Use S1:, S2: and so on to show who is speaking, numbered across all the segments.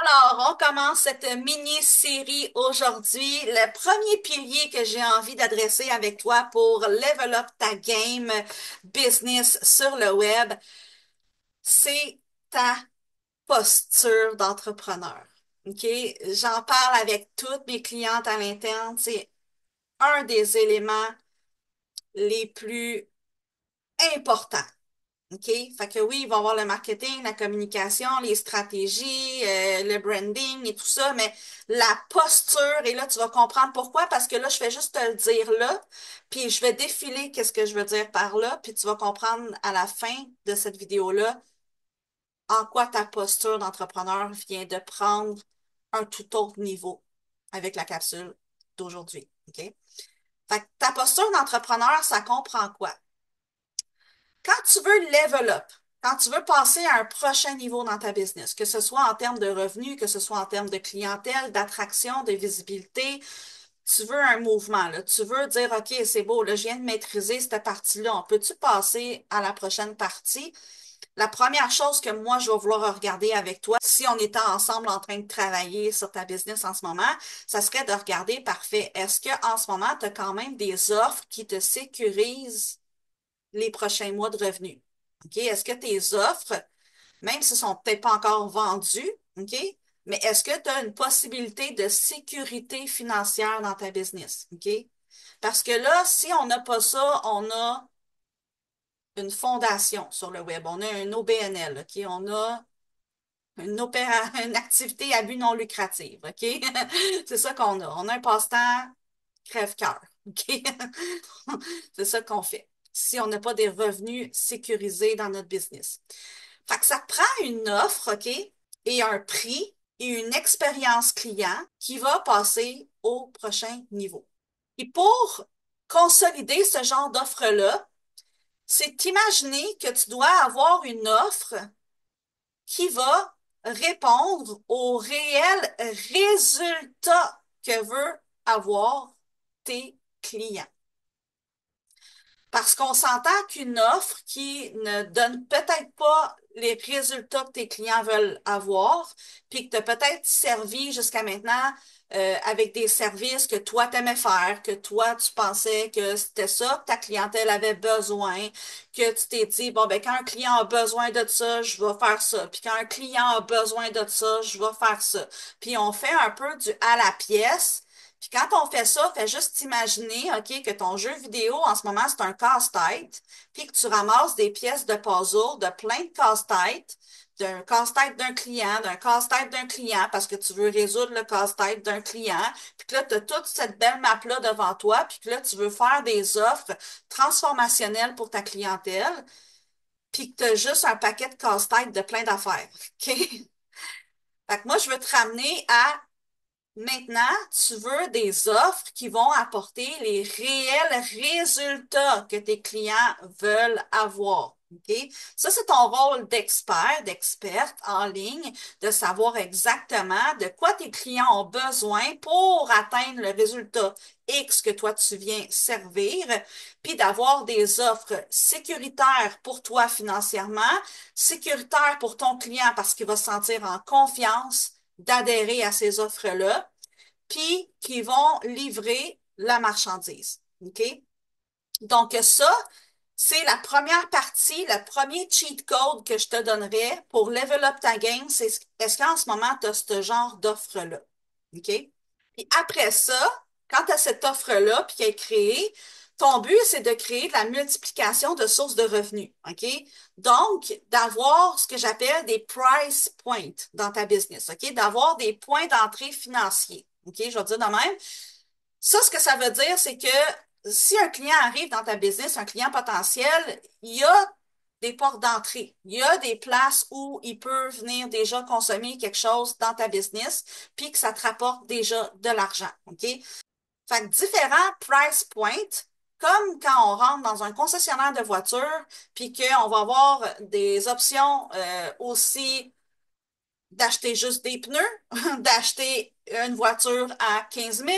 S1: Alors, on commence cette mini-série aujourd'hui. Le premier pilier que j'ai envie d'adresser avec toi pour level up ta game business sur le web, c'est ta posture d'entrepreneur. OK? J'en parle avec toutes mes clientes à l'interne. C'est un des éléments les plus importants. OK? Fait que oui, il va y avoir le marketing, la communication, les stratégies, le branding et tout ça, mais la posture, et là, tu vas comprendre pourquoi, parce que là, je fais juste te le dire là, puis je vais défiler qu'est-ce que je veux dire par là, puis tu vas comprendre à la fin de cette vidéo-là en quoi ta posture d'entrepreneur vient de prendre un tout autre niveau avec la capsule d'aujourd'hui. OK? Fait que ta posture d'entrepreneur, ça comprend quoi? Quand tu veux level up, quand tu veux passer à un prochain niveau dans ta business, que ce soit en termes de revenus, que ce soit en termes de clientèle, d'attraction, de visibilité, tu veux un mouvement, là. Tu veux dire, OK, c'est beau, là, je viens de maîtriser cette partie-là. On peut-tu passer à la prochaine partie? La première chose que moi, je vais vouloir regarder avec toi, si on était ensemble en train de travailler sur ta business en ce moment, ça serait de regarder, parfait, est-ce que en ce moment, tu as quand même des offres qui te sécurisent les prochains mois de revenus? OK? Est-ce que tes offres, même si elles sont peut-être pas encore vendues, OK? Mais est-ce que tu as une possibilité de sécurité financière dans ta business? OK? Parce que là, si on n'a pas ça, on a une fondation sur le web. On a un OBNL, OK? On a une activité à but non lucratif, OK? C'est ça qu'on a. On a un passe-temps crève-cœur, OK? C'est ça qu'on fait si on n'a pas des revenus sécurisés dans notre business. Fait que ça prend une offre, OK, et un prix et une expérience client qui va passer au prochain niveau. Et pour consolider ce genre d'offre-là, c'est d'imaginer que tu dois avoir une offre qui va répondre aux réels résultats que veulent avoir tes clients. Parce qu'on s'entend qu'une offre qui ne donne peut-être pas les résultats que tes clients veulent avoir, puis que tu as peut-être servi jusqu'à maintenant avec des services que toi t'aimais faire, que toi tu pensais que c'était ça que ta clientèle avait besoin, que tu t'es dit, bon, ben quand un client a besoin de ça, je vais faire ça. Puis quand un client a besoin de ça, je vais faire ça. Puis on fait un peu du à la pièce. Puis quand on fait ça, fais juste imaginer, OK, que ton jeu vidéo, en ce moment, c'est un casse-tête, puis que tu ramasses des pièces de puzzle de plein de casse-têtes, d'un casse-tête d'un casse-tête d'un client, parce que tu veux résoudre le casse-tête d'un client, puis que là, tu as toute cette belle map-là devant toi, puis que là, tu veux faire des offres transformationnelles pour ta clientèle, puis que tu as juste un paquet de casse-tête de plein d'affaires. OK? Fait que moi, je veux te ramener à maintenant, tu veux des offres qui vont apporter les réels résultats que tes clients veulent avoir. OK? Ça, c'est ton rôle d'expert, d'experte en ligne, de savoir exactement de quoi tes clients ont besoin pour atteindre le résultat X que toi, tu viens servir, puis d'avoir des offres sécuritaires pour toi financièrement, sécuritaires pour ton client parce qu'il va se sentir en confiance d'adhérer à ces offres-là, puis qui vont livrer la marchandise. OK? Donc, ça, c'est la première partie, le premier cheat code que je te donnerais pour level up ta game, c'est est-ce qu'en ce moment, tu as ce genre d'offre-là? OK? Puis après ça, quand tu as cette offre-là, puis qu'elle est créée, ton but, c'est de créer de la multiplication de sources de revenus. OK? Donc, d'avoir ce que j'appelle des price points dans ta business. OK? D'avoir des points d'entrée financiers. OK? Je vais dire de même. Ça, ce que ça veut dire, c'est que si un client arrive dans ta business, un client potentiel, il y a des portes d'entrée. Il y a des places où il peut venir déjà consommer quelque chose dans ta business, puis que ça te rapporte déjà de l'argent. OK? Fait que différents price points, comme quand on rentre dans un concessionnaire de voitures, puis qu'on va avoir des options aussi d'acheter juste des pneus, d'acheter une voiture à 15 000,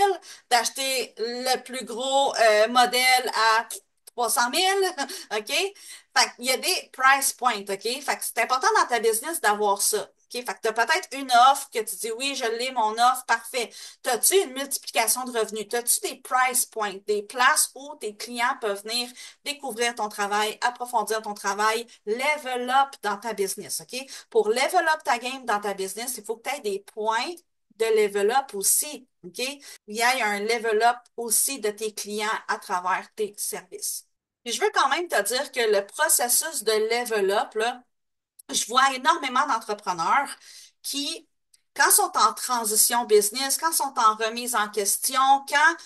S1: d'acheter le plus gros modèle à 300 000, OK? Fait qu'il y a des price points, OK? Fait que c'est important dans ta business d'avoir ça, OK? Fait que tu as peut-être une offre que tu dis, oui, je l'ai, mon offre, parfait. T'as-tu une multiplication de revenus? T'as-tu des price points, des places où tes clients peuvent venir découvrir ton travail, approfondir ton travail, level up dans ta business, OK? Pour level up ta game dans ta business, il faut que tu aies des points de level up aussi, OK? Il y ait un level up aussi de tes clients à travers tes services. Puis je veux quand même te dire que le processus de level up, là, je vois énormément d'entrepreneurs qui, quand sont en transition business, quand sont en remise en question, quand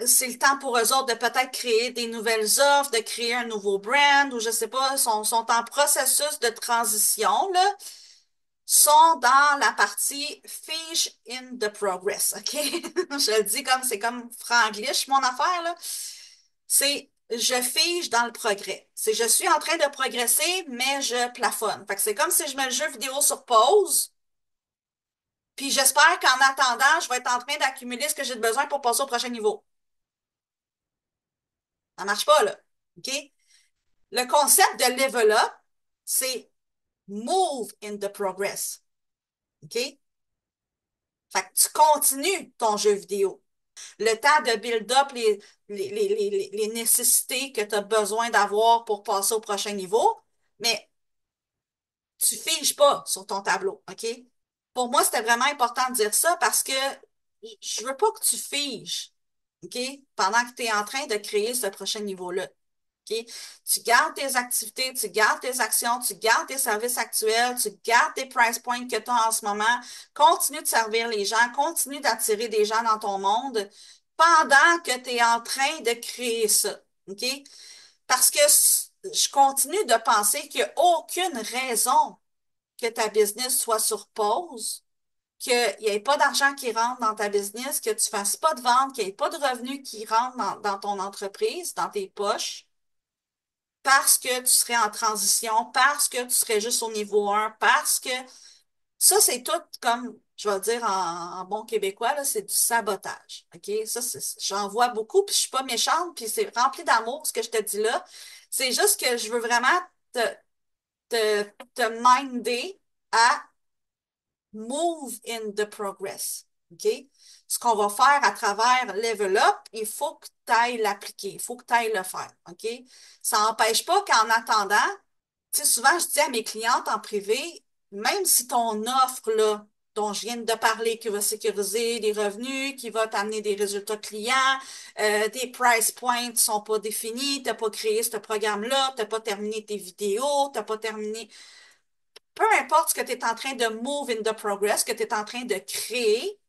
S1: c'est le temps pour eux autres de peut-être créer des nouvelles offres, de créer un nouveau brand, ou je sais pas, sont en processus de transition, là, sont dans la partie fiche in the progress, OK? Je le dis comme, c'est comme franglish, mon affaire, là. C'est je fige dans le progrès. C'est je suis en train de progresser, mais je plafonne. Fait que c'est comme si je mets le jeu vidéo sur pause, puis j'espère qu'en attendant, je vais être en train d'accumuler ce que j'ai besoin pour passer au prochain niveau. Ça marche pas, là. OK? Le concept de level up, c'est move in the progress. OK? Fait que tu continues ton jeu vidéo. Le temps de build-up les nécessités que tu as besoin d'avoir pour passer au prochain niveau, mais tu figes pas sur ton tableau, OK? Pour moi, c'était vraiment important de dire ça parce que je veux pas que tu figes, OK? Pendant que tu es en train de créer ce prochain niveau-là. OK? Tu gardes tes activités, tu gardes tes actions, tu gardes tes services actuels, tu gardes tes price points que tu as en ce moment. Continue de servir les gens, continue d'attirer des gens dans ton monde pendant que tu es en train de créer ça. OK? Parce que je continue de penser qu'il n'y a aucune raison que ta business soit sur pause, qu'il n'y ait pas d'argent qui rentre dans ta business, que tu ne fasses pas de vente, qu'il n'y ait pas de revenus qui rentrent dans ton entreprise, dans tes poches parce que tu serais en transition, parce que tu serais juste au niveau 1, parce que ça, c'est tout comme, je vais dire en bon québécois, là, c'est du sabotage. OK? Ça, j'en vois beaucoup, puis je suis pas méchante, puis c'est rempli d'amour, ce que je te dis là. C'est juste que je veux vraiment te, te minder à move in the progress. OK? Ce qu'on va faire à travers Level Up, il faut que tu ailles l'appliquer, il faut que tu ailles le faire. OK? Ça n'empêche pas qu'en attendant, tu sais, souvent, je dis à mes clientes en privé, même si ton offre, là, dont je viens de parler, qui va sécuriser les revenus, qui va t'amener des résultats clients, des price points ne sont pas définis, tu n'as pas créé ce programme-là, tu n'as pas terminé tes vidéos, tu n'as pas terminé. Peu importe ce que tu es en train de move in the progress, que tu es en train de créer,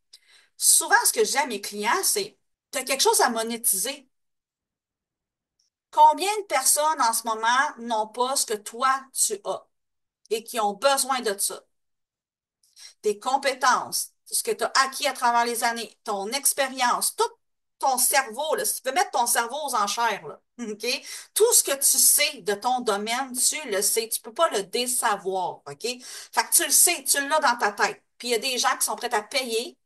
S1: souvent, ce que je dis à mes clients, c'est, tu as quelque chose à monétiser. Combien de personnes en ce moment n'ont pas ce que toi, tu as et qui ont besoin de ça? Tes compétences, ce que tu as acquis à travers les années, ton expérience, tout ton cerveau, là, si tu peux mettre ton cerveau aux enchères, là, OK? Tout ce que tu sais de ton domaine, tu le sais. Tu peux pas le désavoir, OK? Fait que tu le sais, tu l'as dans ta tête. Puis il y a des gens qui sont prêts à payer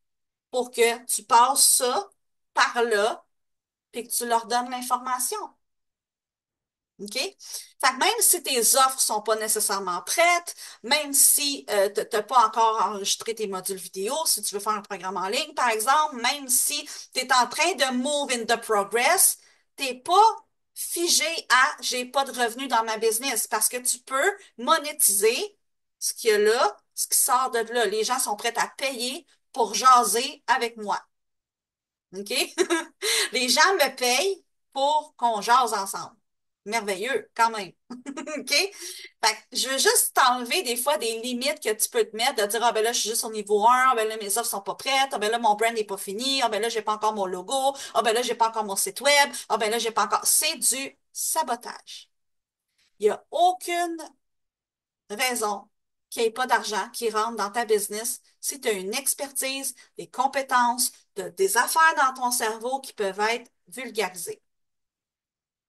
S1: pour que tu passes ça par là, puis que tu leur donnes l'information. OK? Fait que même si tes offres sont pas nécessairement prêtes, même si tu n'as pas encore enregistré tes modules vidéo, si tu veux faire un programme en ligne, par exemple, même si tu es en train de move in the progress, t'es pas figé à j'ai pas de revenus dans ma business parce que tu peux monétiser ce qu'il y a là, ce qui sort de là. Les gens sont prêts à payer pour jaser avec moi. OK? Les gens me payent pour qu'on jase ensemble. Merveilleux, quand même. OK? Fait que je veux juste t'enlever des fois des limites que tu peux te mettre, de dire, ah ben là, je suis juste au niveau 1, ah ben là, mes offres sont pas prêtes, ah ben là, mon brand n'est pas fini, ah ben là, j'ai pas encore mon logo, ah ben là, j'ai pas encore mon site web, ah ben là, j'ai pas encore. C'est du sabotage. Il n'y a aucune raison qu'il n'y ait pas d'argent qui rentre dans ta business si tu as une expertise, des compétences, des affaires dans ton cerveau qui peuvent être vulgarisées.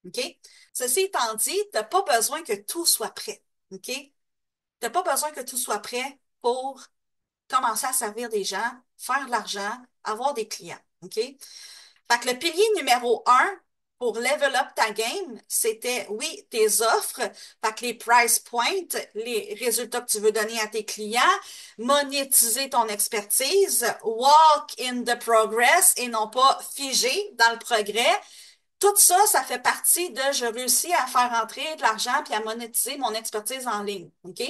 S1: OK? Ceci étant dit, tu n'as pas besoin que tout soit prêt. OK? Tu n'as pas besoin que tout soit prêt pour commencer à servir des gens, faire de l'argent, avoir des clients. OK? Fait que le pilier numéro 1, pour level up ta game, c'était, oui, tes offres, fait que les price points, les résultats que tu veux donner à tes clients, monétiser ton expertise, walk in the progress et non pas figer dans le progrès. Tout ça, ça fait partie de je réussis à faire entrer de l'argent puis à monétiser mon expertise en ligne. OK?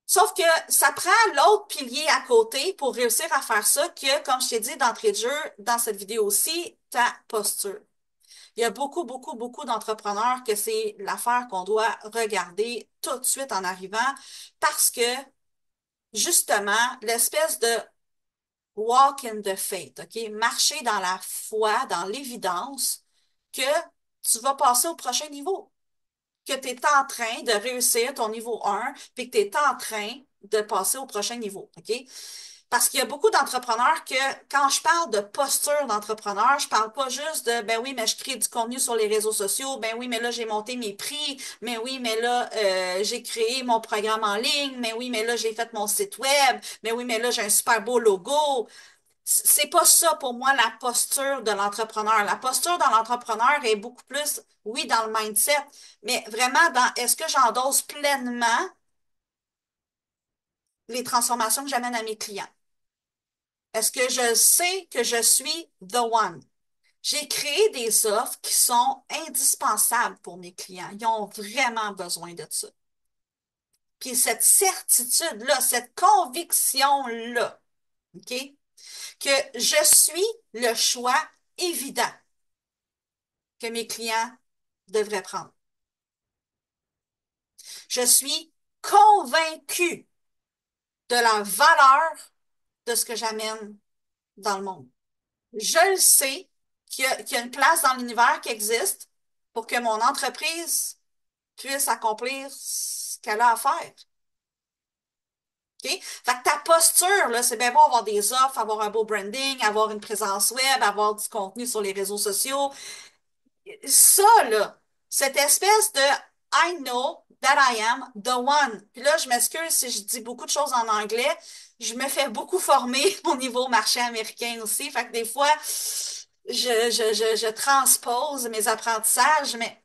S1: Sauf que ça prend l'autre pilier à côté pour réussir à faire ça que, comme je t'ai dit d'entrée de jeu dans cette vidéo aussi, ta posture. Il y a beaucoup, beaucoup, beaucoup d'entrepreneurs que c'est l'affaire qu'on doit regarder tout de suite en arrivant parce que, justement, l'espèce de walk in the faith, OK? Marcher dans la foi, dans l'évidence que tu vas passer au prochain niveau, que tu es en train de réussir ton niveau 1, puis que tu es en train de passer au prochain niveau, OK? Parce qu'il y a beaucoup d'entrepreneurs que, quand je parle de posture d'entrepreneur, je parle pas juste de, ben oui, mais je crée du contenu sur les réseaux sociaux, ben oui, mais là, j'ai monté mes prix, mais oui, mais là, j'ai créé mon programme en ligne, mais oui, mais là, j'ai fait mon site web, mais oui, mais là, j'ai un super beau logo. C'est pas ça pour moi la posture de l'entrepreneur. La posture de l'entrepreneur est beaucoup plus, oui, dans le mindset, mais vraiment dans est-ce que j'endosse pleinement les transformations que j'amène à mes clients? Est-ce que je sais que je suis the one? J'ai créé des offres qui sont indispensables pour mes clients. Ils ont vraiment besoin de ça. Puis cette certitude-là, cette conviction-là, OK? Que je suis le choix évident que mes clients devraient prendre. Je suis convaincue de la valeur de ce que j'amène dans le monde. Je le sais qu'il y a une place dans l'univers qui existe pour que mon entreprise puisse accomplir ce qu'elle a à faire. OK? Fait que ta posture, là, c'est bien beau avoir des offres, avoir un beau branding, avoir une présence web, avoir du contenu sur les réseaux sociaux. Ça, là, cette espèce de I know that I am the one. Puis là, je m'excuse si je dis beaucoup de choses en anglais. Je me fais beaucoup former au niveau marché américain aussi. Fait que des fois, je transpose mes apprentissages, mais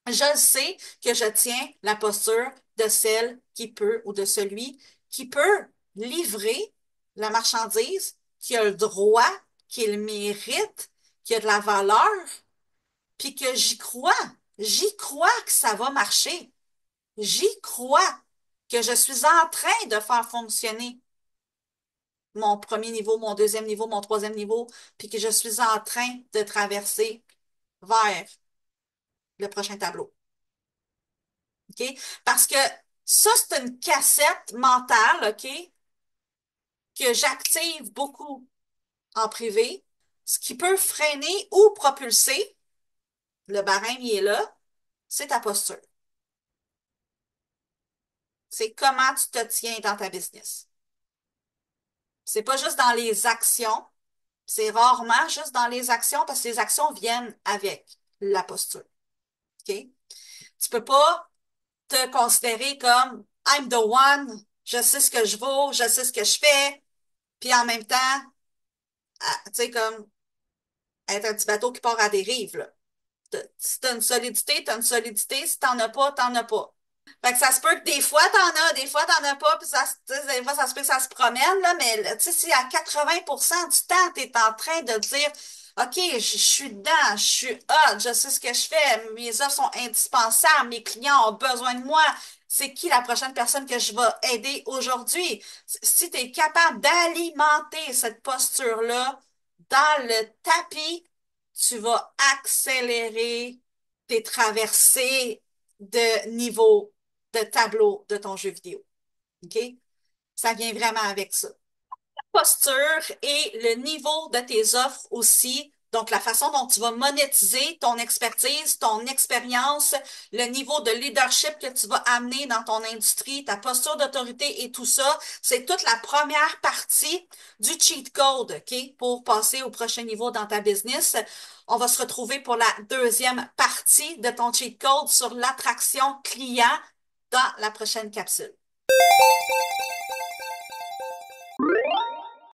S1: je sais que je tiens la posture de celle qui peut ou de celui qui peut livrer la marchandise, qui a le droit, qui le mérite, qui a de la valeur puis que j'y crois. J'y crois que ça va marcher. J'y crois que je suis en train de faire fonctionner mon premier niveau, mon deuxième niveau, mon troisième niveau, puis que je suis en train de traverser vers le prochain tableau. OK? Parce que ça, c'est une cassette mentale, OK, que j'active beaucoup en privé, ce qui peut freiner ou propulser, le barème, il est là, c'est ta posture. C'est comment tu te tiens dans ta business. C'est pas juste dans les actions, c'est rarement juste dans les actions parce que les actions viennent avec la posture. OK? Tu peux pas te considérer comme I'm the one, je sais ce que je vaux, je sais ce que je fais, puis en même temps, tu sais, comme être un petit bateau qui part à dérive, là. Si t'as une solidité, t'as une solidité. Si t'en as pas, t'en as pas. Fait que ça se peut que des fois t'en as, des fois t'en as pas, puis ça, tu sais, des fois ça se peut que ça se promène, là, mais tu sais, si à 80% du temps, t'es en train de dire, OK, je suis dedans, je suis hot, je sais ce que je fais, mes offres sont indispensables, mes clients ont besoin de moi, c'est qui la prochaine personne que je vais aider aujourd'hui? Si tu es capable d'alimenter cette posture-là dans le tapis, tu vas accélérer tes traversées de niveau de tableau de ton jeu vidéo. OK? Ça vient vraiment avec ça. Posture et le niveau de tes offres aussi. Donc, la façon dont tu vas monétiser ton expertise, ton expérience, le niveau de leadership que tu vas amener dans ton industrie, ta posture d'autorité et tout ça, c'est toute la première partie du cheat code, OK, pour passer au prochain niveau dans ta business. On va se retrouver pour la deuxième partie de ton cheat code sur l'attraction client dans la prochaine capsule.